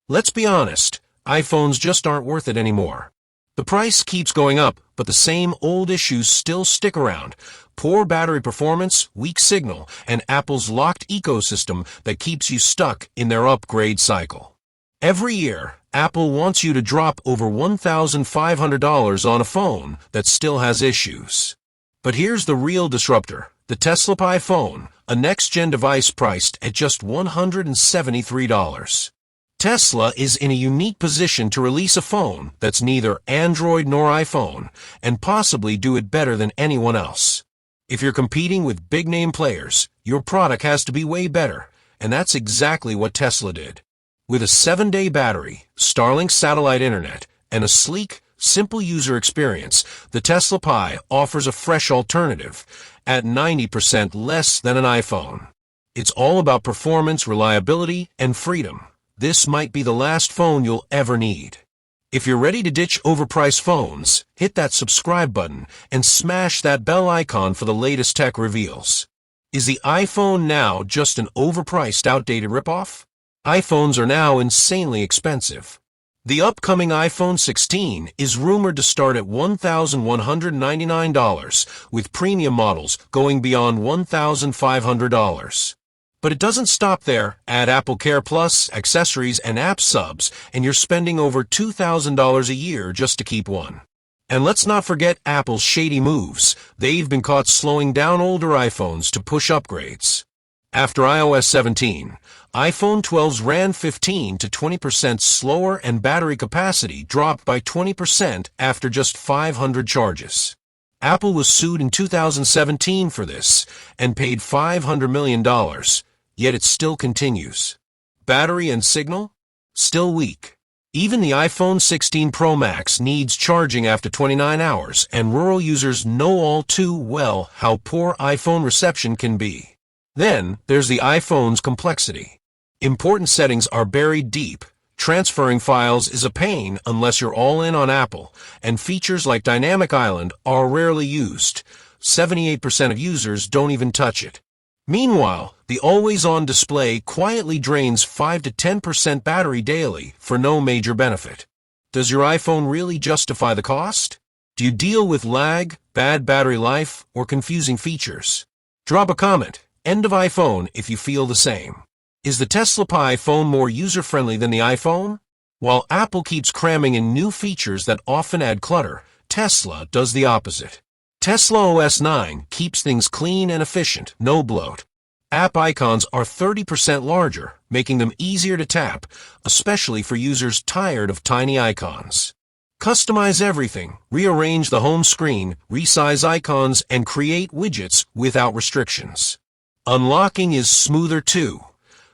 Let's be honest, iPhones just aren't worth it anymore. The price keeps going up, but the same old issues still stick around. Poor battery performance, weak signal, and Apple's locked ecosystem that keeps you stuck in their upgrade cycle. Every year, Apple wants you to drop over $1,500 on a phone that still has issues. But here's the real disruptor, the Tesla Pi phone, a next-gen device priced at just $173. Tesla is in a unique position to release a phone that's neither Android nor iPhone, and possibly do it better than anyone else. If you're competing with big-name players, your product has to be way better, and that's exactly what Tesla did. With a 7-day battery, Starlink satellite internet, and a sleek, simple user experience, the Tesla Pi offers a fresh alternative at 90% less than an iPhone. It's all about performance, reliability, and freedom. This might be the last phone you'll ever need. If you're ready to ditch overpriced phones, hit that subscribe button and smash that bell icon for the latest tech reveals. Is the iPhone now just an overpriced, outdated ripoff? iPhones are now insanely expensive. The upcoming iPhone 16 is rumored to start at $1,199, with premium models going beyond $1,500. But it doesn't stop there. Add Apple Care Plus, accessories, and app subs, and you're spending over $2,000 a year just to keep one. And let's not forget Apple's shady moves. They've been caught slowing down older iPhones to push upgrades. After iOS 17, iPhone 12's ran 15 to 20% slower, and battery capacity dropped by 20% after just 500 charges. Apple was sued in 2017 for this and paid $500 million, yet it still continues. Battery and signal? Still weak. Even the iPhone 16 Pro Max needs charging after 29 hours, and rural users know all too well how poor iPhone reception can be. Then, there's the iPhone's complexity. Important settings are buried deep. Transferring files is a pain unless you're all in on Apple, and features like Dynamic Island are rarely used. 78% of users don't even touch it. Meanwhile, the always-on display quietly drains 5 to 10% battery daily for no major benefit. Does your iPhone really justify the cost? Do you deal with lag, bad battery life, or confusing features? Drop a comment. End of iPhone if you feel the same. Is the Tesla Pi phone more user-friendly than the iPhone? While Apple keeps cramming in new features that often add clutter, Tesla does the opposite. Tesla OS 9 keeps things clean and efficient, no bloat. App icons are 30% larger, making them easier to tap, especially for users tired of tiny icons. Customize everything, rearrange the home screen, resize icons, and create widgets without restrictions. Unlocking is smoother too.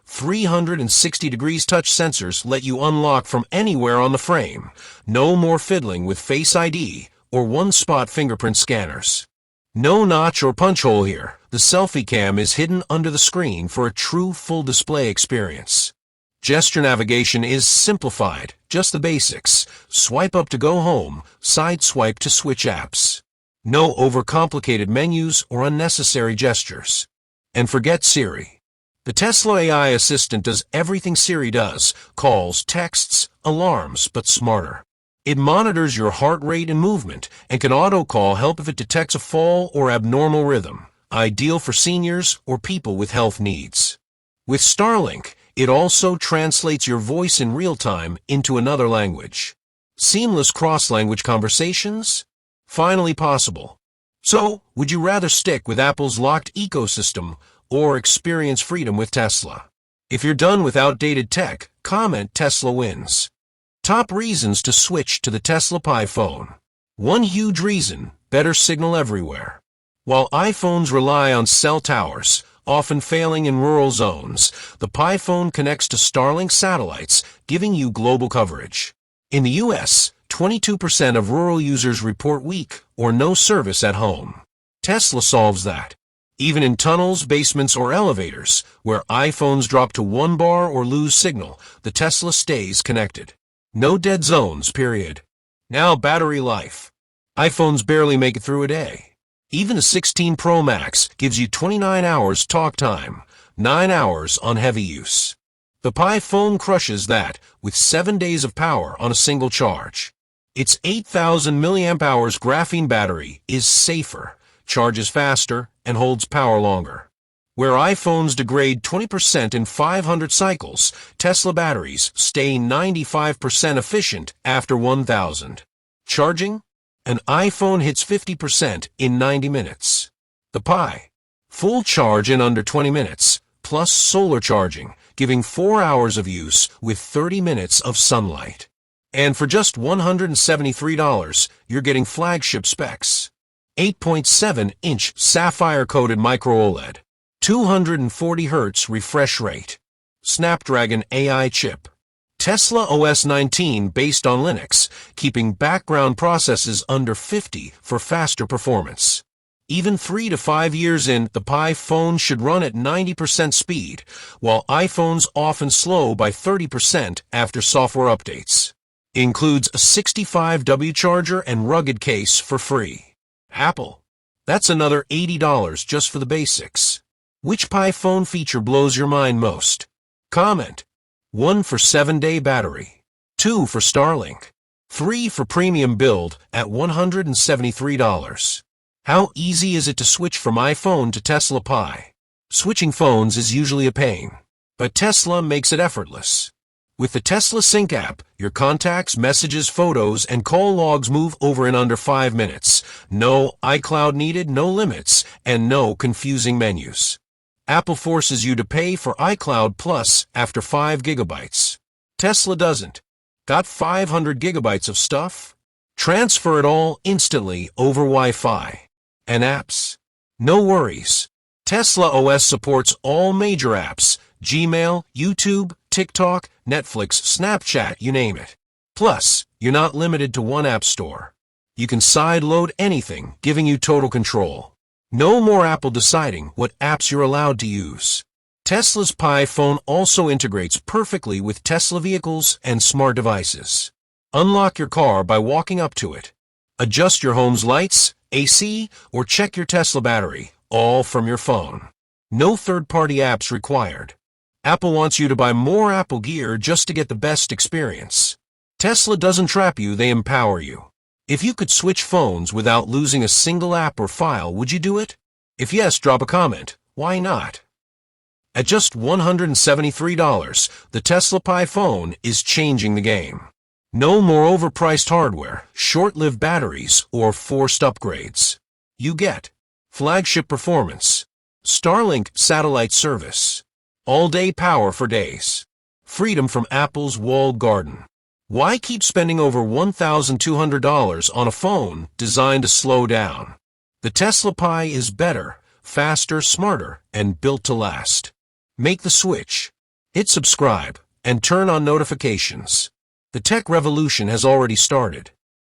360 degrees touch sensors let you unlock from anywhere on the frame. No more fiddling with Face ID or one-spot fingerprint scanners. No notch or punch hole here. The selfie cam is hidden under the screen for a true full display experience. Gesture navigation is simplified, just the basics. Swipe up to go home, side swipe to switch apps. No overcomplicated menus or unnecessary gestures. And forget Siri. The Tesla AI assistant does everything Siri does: calls, texts, alarms, but smarter. It monitors your heart rate and movement, and can auto-call help if it detects a fall or abnormal rhythm, ideal for seniors or people with health needs. With Starlink, it also translates your voice in real time into another language. Seamless cross-language conversations? Finally possible. So, would you rather stick with Apple's locked ecosystem or experience freedom with Tesla? If you're done with outdated tech, comment Tesla wins. Top reasons to switch to the Tesla Pi phone. One huge reason: better signal everywhere. While iPhones rely on cell towers, often failing in rural zones, the Pi phone connects to Starlink satellites, giving you global coverage. In the US, 22% of rural users report weak or no service at home. Tesla solves that. Even in tunnels, basements, or elevators, where iPhones drop to 1 bar or lose signal, the Tesla stays connected. No dead zones, period. Now battery life. iPhones barely make it through a day. Even the 16 Pro Max gives you 29 hours talk time, 9 hours on heavy use. The Pi phone crushes that with 7 days of power on a single charge. Its 8,000 milliamp hours graphene battery is safer, charges faster, and holds power longer. Where iPhones degrade 20% in 500 cycles, Tesla batteries stay 95% efficient after 1,000. Charging? An iPhone hits 50% in 90 minutes. The Pi. Full charge in under 20 minutes, plus solar charging, giving 4 hours of use with 30 minutes of sunlight. And for just $173, you're getting flagship specs. 8.7-inch sapphire-coated micro-OLED. 240 Hz refresh rate. Snapdragon AI chip. Tesla OS 19 based on Linux, keeping background processes under 50 for faster performance. Even 3 to 5 years in, the Pi phone should run at 90% speed, while iPhones often slow by 30% after software updates. Includes a 65W charger and rugged case for free. Apple. That's another $80 just for the basics. Which Pi phone feature blows your mind most? Comment. 1 for 7-day battery. 2 for Starlink. 3 for premium build at $173. How easy is it to switch from iPhone to Tesla Pi? Switching phones is usually a pain, but Tesla makes it effortless. With the Tesla Sync app, your contacts, messages, photos, and call logs move over in under 5 minutes. No iCloud needed, no limits, and no confusing menus. Apple forces you to pay for iCloud Plus after 5 gigabytes. Tesla doesn't. Got 500 gigabytes of stuff? Transfer it all instantly over Wi-Fi. And apps? No worries. Tesla OS supports all major apps: Gmail, YouTube, TikTok, Netflix, Snapchat, you name it. Plus, you're not limited to one app store. You can sideload anything, giving you total control. No more Apple deciding what apps you're allowed to use. Tesla's Pi phone also integrates perfectly with Tesla vehicles and smart devices. Unlock your car by walking up to it. Adjust your home's lights, AC, or check your Tesla battery, all from your phone. No third-party apps required. Apple wants you to buy more Apple gear just to get the best experience. Tesla doesn't trap you, they empower you. If you could switch phones without losing a single app or file, would you do it? If yes, drop a comment. Why not? At just $173, the Tesla Pi phone is changing the game. No more overpriced hardware, short-lived batteries, or forced upgrades. You get flagship performance, Starlink satellite service, all-day power for days, freedom from Apple's walled garden. Why keep spending over $1,200 on a phone designed to slow down? The Tesla Pi is better, faster, smarter, and built to last. Make the switch. Hit subscribe and turn on notifications. The tech revolution has already started.